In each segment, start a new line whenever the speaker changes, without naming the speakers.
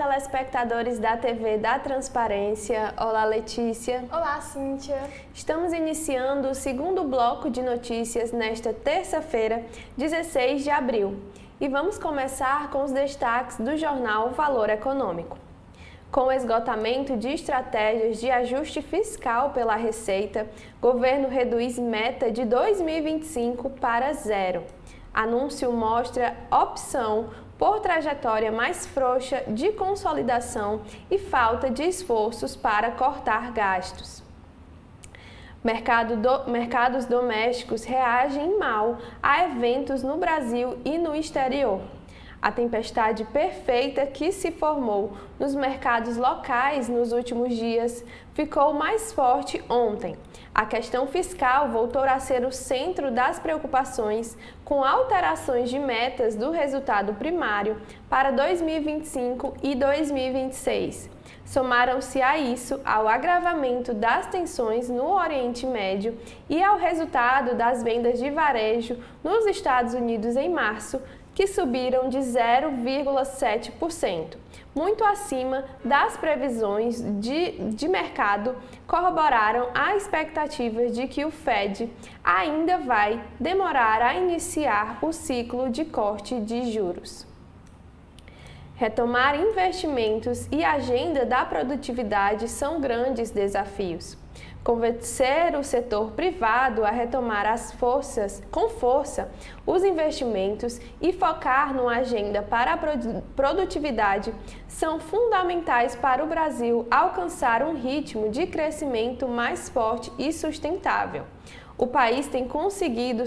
telespectadores da TV da Transparência. Olá, Letícia.
Olá, Cíntia.
Estamos iniciando o segundo bloco de notícias nesta terça-feira, 16 de abril. E vamos começar com os destaques do jornal Valor Econômico. Com o esgotamento de estratégias de ajuste fiscal pela Receita, governo reduz meta de 2025 para zero. Anúncio mostra opção por trajetória mais frouxa de consolidação e falta de esforços para cortar gastos. Mercados domésticos reagem mal a eventos no Brasil e no exterior. A tempestade perfeita que se formou nos mercados locais nos últimos dias ficou mais forte ontem. A questão fiscal voltou a ser o centro das preocupações, com alterações de metas do resultado primário para 2025 e 2026. Somaram-se a isso ao agravamento das tensões no Oriente Médio e ao resultado das vendas de varejo nos Estados Unidos em março, que subiram de 0,7%, muito acima das previsões de mercado, corroboraram a expectativa de que o Fed ainda vai demorar a iniciar o ciclo de corte de juros. Retomar investimentos e agenda da produtividade são grandes desafios. Convencer o setor privado a retomar com força os investimentos e focar numa agenda para a produtividade são fundamentais para o Brasil alcançar um ritmo de crescimento mais forte e sustentável. O país tem conseguido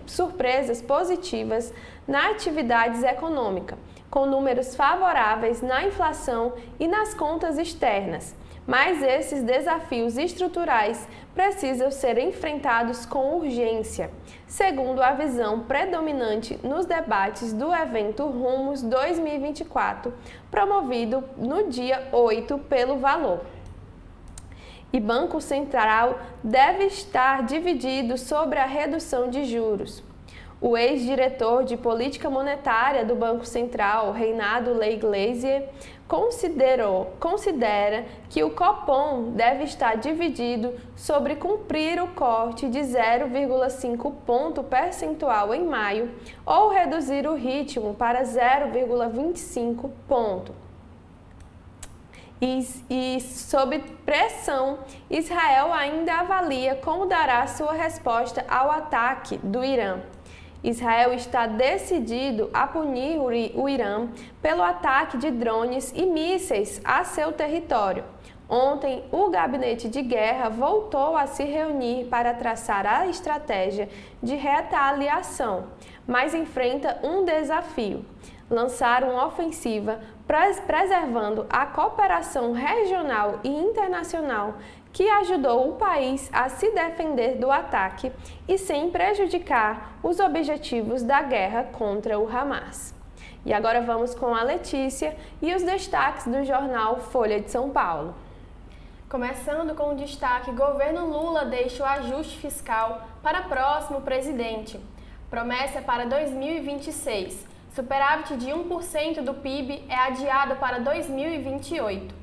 surpresas positivas na atividade econômica, com números favoráveis na inflação e nas contas externas. Mas esses desafios estruturais precisam ser enfrentados com urgência, segundo a visão predominante nos debates do evento Rumos 2024, promovido no dia 8 pelo Valor. E Banco Central deve estar dividido sobre a redução de juros. O ex-diretor de política monetária do Banco Central, Reinaldo Iglesias, considera que o Copom deve estar dividido sobre cumprir o corte de 0,5 ponto percentual em maio ou reduzir o ritmo para 0,25 ponto. E sob pressão, Israel ainda avalia como dará sua resposta ao ataque do Irã. Israel está decidido a punir o Irã pelo ataque de drones e mísseis a seu território. Ontem, o gabinete de guerra voltou a se reunir para traçar a estratégia de retaliação, mas enfrenta um desafio: lançar uma ofensiva preservando a cooperação regional e internacional que ajudou o país a se defender do ataque e sem prejudicar os objetivos da guerra contra o Hamas. E agora vamos com a Letícia e os destaques do jornal Folha de São Paulo.
Começando com o destaque: governo Lula deixa o ajuste fiscal para próximo presidente. Promessa para 2026. Superávit de 1% do PIB é adiado para 2028.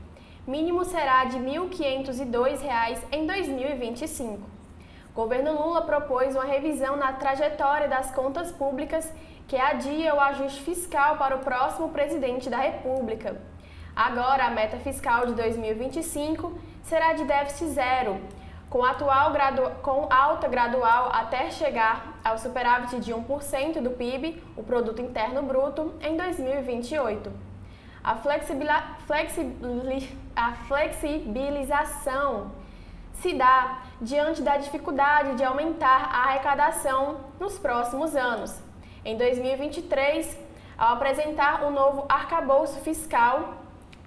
Mínimo será de R$ 1.502 em 2025. Governo Lula propôs uma revisão na trajetória das contas públicas que adia o ajuste fiscal para o próximo presidente da República. Agora, a meta fiscal de 2025 será de déficit zero, com alta gradual até chegar ao superávit de 1% do PIB, o Produto Interno Bruto, em 2028. A flexibilização se dá diante da dificuldade de aumentar a arrecadação nos próximos anos. Em 2023, ao apresentar o novo arcabouço fiscal,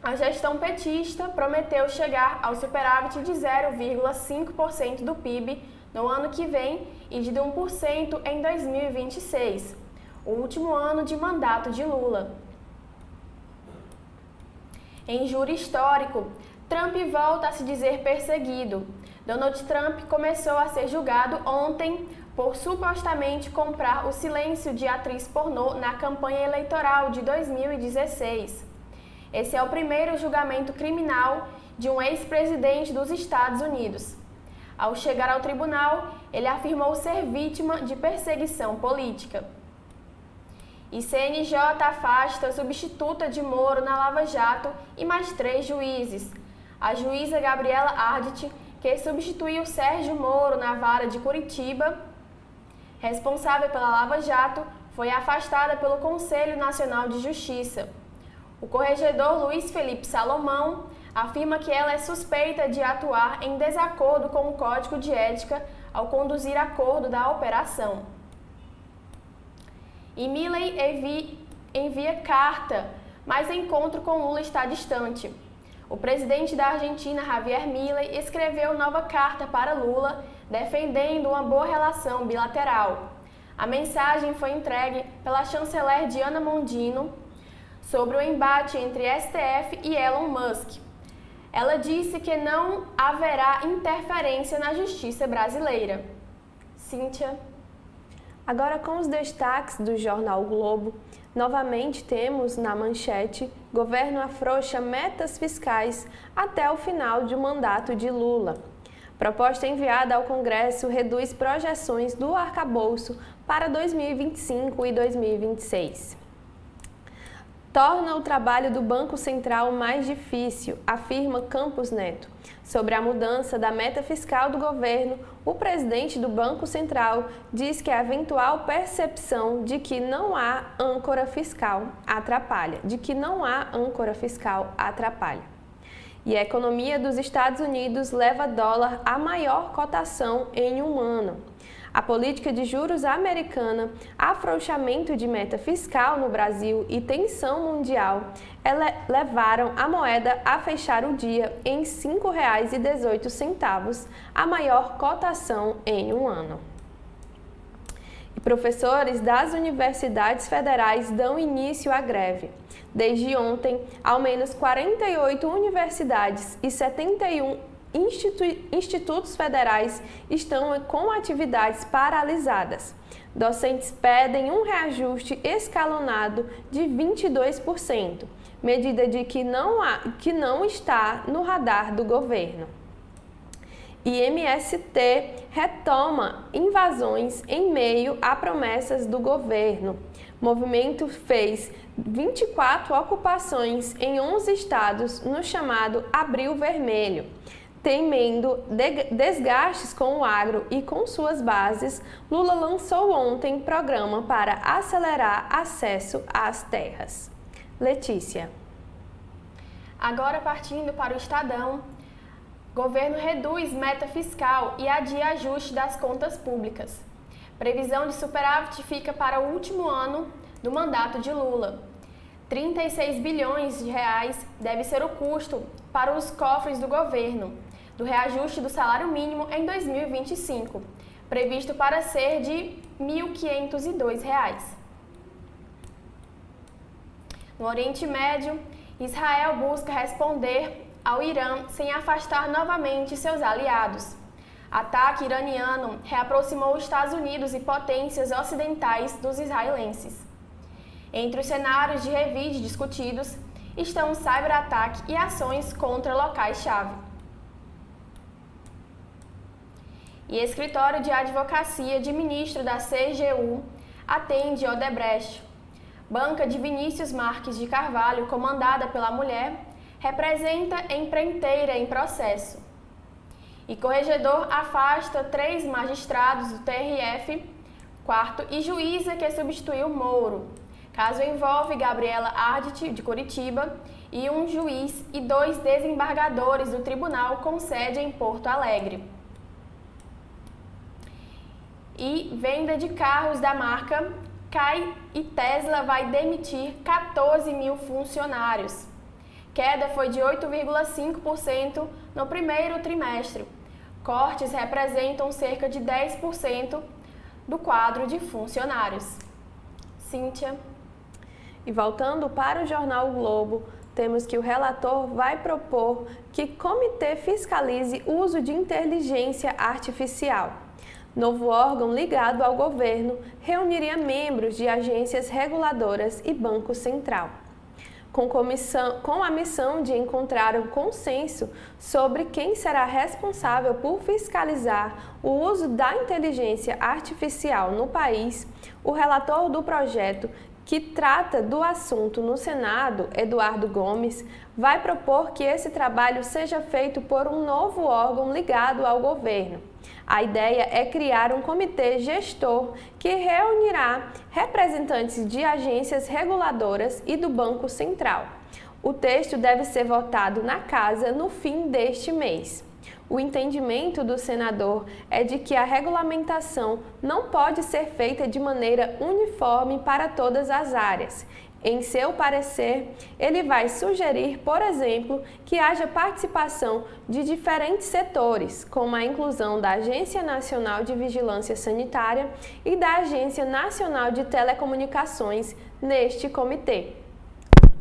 a gestão petista prometeu chegar ao superávit de 0,5% do PIB no ano que vem e de 1% em 2026, o último ano de mandato de Lula. Em júri histórico, Trump volta a se dizer perseguido. Donald Trump começou a ser julgado ontem por supostamente comprar o silêncio de atriz pornô na campanha eleitoral de 2016. Esse é o primeiro julgamento criminal de um ex-presidente dos Estados Unidos. Ao chegar ao tribunal, ele afirmou ser vítima de perseguição política. E CNJ afasta substituta de Moro na Lava Jato e mais 3 juízes. A juíza Gabriela Arditi, que substituiu Sérgio Moro na vara de Curitiba, responsável pela Lava Jato, foi afastada pelo Conselho Nacional de Justiça. O corregedor Luiz Felipe Salomão afirma que ela é suspeita de atuar em desacordo com o Código de Ética ao conduzir acordo da operação. E Milei envia carta, mas encontro com Lula está distante. O presidente da Argentina, Javier Milei, escreveu nova carta para Lula, defendendo uma boa relação bilateral. A mensagem foi entregue pela chanceler Diana Mondino sobre o embate entre STF e Elon Musk. Ela disse que não haverá interferência na justiça brasileira. Cíntia.
Agora com os destaques do jornal o Globo, novamente temos na manchete: governo afrouxa metas fiscais até o final do mandato de Lula. Proposta enviada ao Congresso reduz projeções do arcabouço para 2025 e 2026. Torna o trabalho do Banco Central mais difícil, afirma Campos Neto. Sobre a mudança da meta fiscal do governo, o presidente do Banco Central diz que a eventual percepção de que não há âncora fiscal atrapalha. E a economia dos Estados Unidos leva dólar à maior cotação em um ano. A política de juros americana, afrouxamento de meta fiscal no Brasil e tensão mundial levaram a moeda a fechar o dia em R$ 5,18, a maior cotação em um ano. E professores das universidades federais dão início à greve. Desde ontem, ao menos 48 universidades e 71 institutos federais estão com atividades paralisadas. Docentes pedem um reajuste escalonado de 22%, medida que não está no radar do governo. E MST retoma invasões em meio a promessas do governo. Movimento fez 24 ocupações em 11 estados no chamado Abril Vermelho. Temendo desgastes com o agro e com suas bases, Lula lançou ontem programa para acelerar acesso às terras. Letícia.
Agora partindo para o Estadão, governo reduz meta fiscal e adia ajuste das contas públicas. Previsão de superávit fica para o último ano do mandato de Lula. 36 bilhões de reais deve ser o custo para os cofres do governo do reajuste do salário mínimo em 2025, previsto para ser de R$ 1.502. No Oriente Médio, Israel busca responder ao Irã sem afastar novamente seus aliados. Ataque iraniano reaproximou os Estados Unidos e potências ocidentais dos israelenses. Entre os cenários de revide discutidos estão o cyberataque e ações contra locais-chave. E escritório de advocacia de ministro da CGU atende Odebrecht. Banca de Vinícius Marques de Carvalho, comandada pela mulher, representa empreiteira em processo. E corregedor afasta 3 magistrados do TRF4 e juíza que substituiu Moro. Caso envolve Gabriela Arditi, de Curitiba, e um juiz e 2 desembargadores do tribunal com sede em Porto Alegre. E venda de carros da marca cai e Tesla vai demitir 14 mil funcionários. Queda foi de 8,5% no primeiro trimestre. Cortes representam cerca de 10% do quadro de funcionários. Cíntia.
E voltando para o jornal o Globo, temos que o relator vai propor que comitê fiscalize o uso de inteligência artificial. Novo órgão ligado ao governo reuniria membros de agências reguladoras e Banco Central. com a missão de encontrar um consenso sobre quem será responsável por fiscalizar o uso da inteligência artificial no país. O relator do projeto, que trata do assunto no Senado, Eduardo Gomes, vai propor que esse trabalho seja feito por um novo órgão ligado ao governo. A ideia é criar um comitê gestor que reunirá representantes de agências reguladoras e do Banco Central. O texto deve ser votado na Casa no fim deste mês. O entendimento do senador é de que a regulamentação não pode ser feita de maneira uniforme para todas as áreas. Em seu parecer, ele vai sugerir, por exemplo, que haja participação de diferentes setores, como a inclusão da Agência Nacional de Vigilância Sanitária e da Agência Nacional de Telecomunicações neste comitê.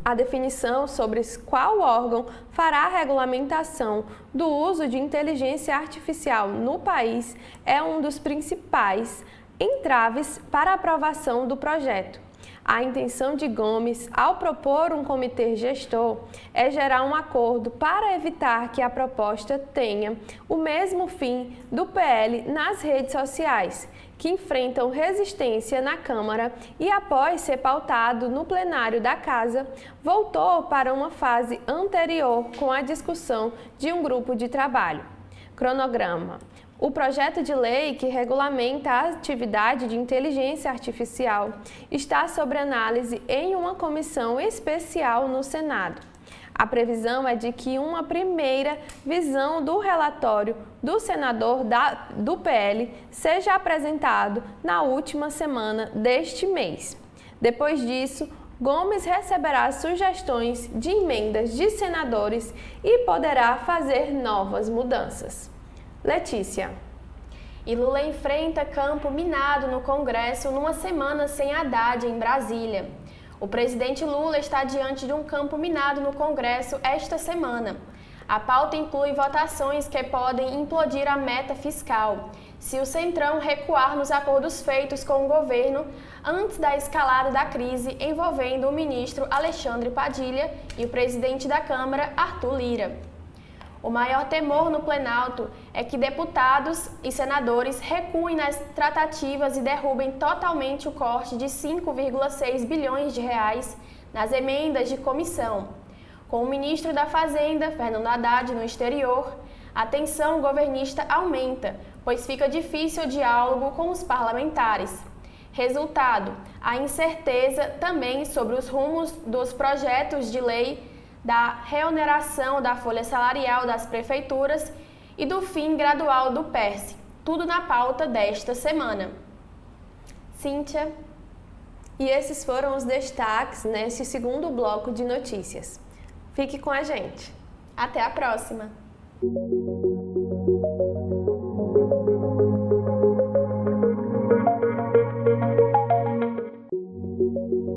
A definição sobre qual órgão fará a regulamentação do uso de inteligência artificial no país é um dos principais entraves para a aprovação do projeto. A intenção de Gomes, ao propor um comitê gestor, é gerar um acordo para evitar que a proposta tenha o mesmo fim do PL nas redes sociais, que enfrentam resistência na Câmara e, após ser pautado no plenário da Casa, voltou para uma fase anterior com a discussão de um grupo de trabalho. Cronograma. O projeto de lei que regulamenta a atividade de inteligência artificial está sob análise em uma comissão especial no Senado. A previsão é de que uma primeira visão do relatório do senador do PL seja apresentado na última semana deste mês. Depois disso, Gomes receberá sugestões de emendas de senadores e poderá fazer novas mudanças. Letícia.
E Lula enfrenta campo minado no Congresso numa semana sem Haddad em Brasília. O presidente Lula está diante de um campo minado no Congresso esta semana. A pauta inclui votações que podem implodir a meta fiscal, se o Centrão recuar nos acordos feitos com o governo antes da escalada da crise envolvendo o ministro Alexandre Padilha e o presidente da Câmara, Arthur Lira. O maior temor no Planalto é que deputados e senadores recuem nas tratativas e derrubem totalmente o corte de 5,6 bilhões de reais nas emendas de comissão. Com o ministro da Fazenda, Fernando Haddad, no exterior, a tensão governista aumenta, pois fica difícil o diálogo com os parlamentares. Resultado, a incerteza também sobre os rumos dos projetos de lei da reoneração da folha salarial das prefeituras e do fim gradual do PERSE, tudo na pauta desta semana. Cíntia.
E esses foram os destaques neste segundo bloco de notícias. Fique com a gente.
Até a próxima!